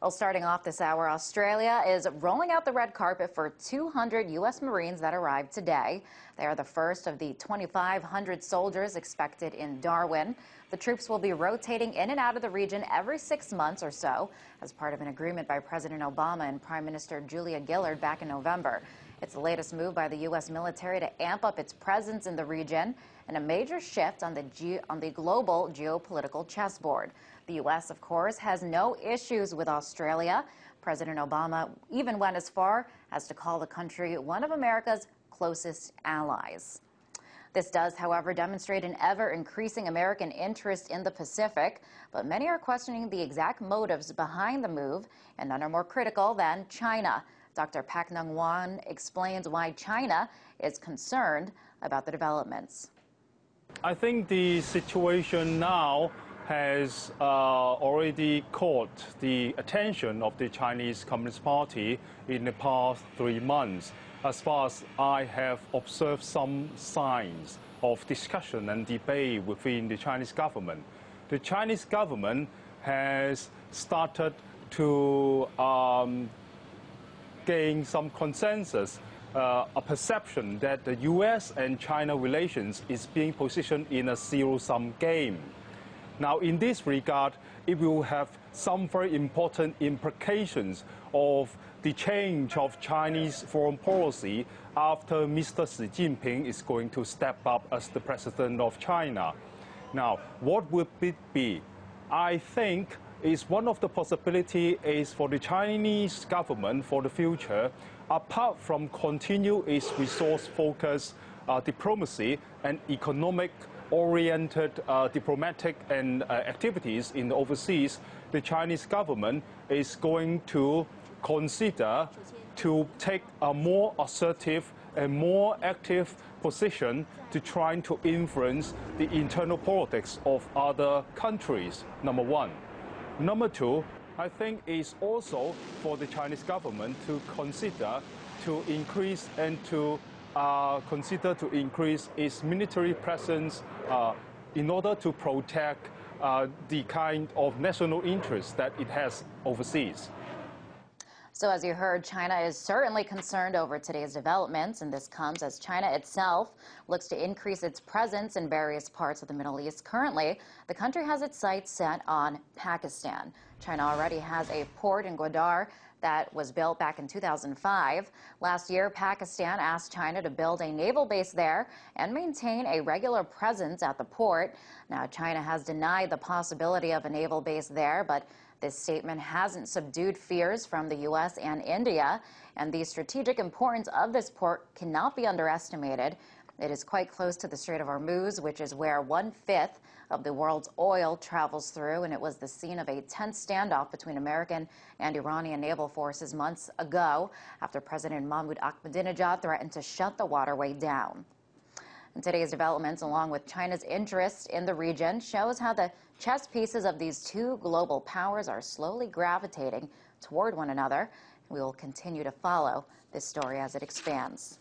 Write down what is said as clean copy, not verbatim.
Well, starting off this hour, Australia is rolling out the red carpet for 200 U.S. Marines that arrived today. They are the first of the 2,500 soldiers expected in Darwin. The troops will be rotating in and out of the region every 6 months or so as part of an agreement by President Obama and Prime Minister Julia Gillard back in November. It's the latest move by the U.S. military to amp up its presence in the region and a major shift on the global geopolitical chessboard. The U.S., of course, has no issues with Australia. President Obama even went as far as to call the country one of America's closest allies. This does, however, demonstrate an ever-increasing American interest in the Pacific, but many are questioning the exact motives behind the move, and none are more critical than China. Dr. Pak Nung-Wan explains why China is concerned about the developments. I think the situation now has already caught the attention of the Chinese Communist Party in the past 3 months. As far as I have observed some signs of discussion and debate within the Chinese government. The Chinese government has started to gain some consensus, a perception that the U.S. and China relations is being positioned in a zero-sum game. Now, in this regard, it will have some very important implications of the change of Chinese foreign policy after Mr. Xi Jinping is going to step up as the president of China. Now, what would it be? I think is one of the possibilities is for the Chinese government for the future, apart from continue its resource-focused diplomacy and economic-oriented diplomatic and activities in the overseas, the Chinese government is going to consider to take a more assertive and more active position to try to influence the internal politics of other countries, number one. Number two, I think is also for the Chinese government to consider to increase and to increase its military presence in order to protect the kind of national interest that it has overseas. So as you heard, China is certainly concerned over today's developments, and this comes as China itself looks to increase its presence in various parts of the Middle East. Currently, the country has its sights set on Pakistan. China already has a port in Gwadar that was built back in 2005. Last year, Pakistan asked China to build a naval base there and maintain a regular presence at the port. Now, China has denied the possibility of a naval base there, but this statement hasn't subdued fears from the U.S. and India, and the strategic importance of this port cannot be underestimated. It is quite close to the Strait of Hormuz, which is where 1/5 of the world's oil travels through, and it was the scene of a tense standoff between American and Iranian naval forces months ago after President Mahmoud Ahmadinejad threatened to shut the waterway down. And today's developments, along with China's interest in the region, shows how the chess pieces of these two global powers are slowly gravitating toward one another. We will continue to follow this story as it expands.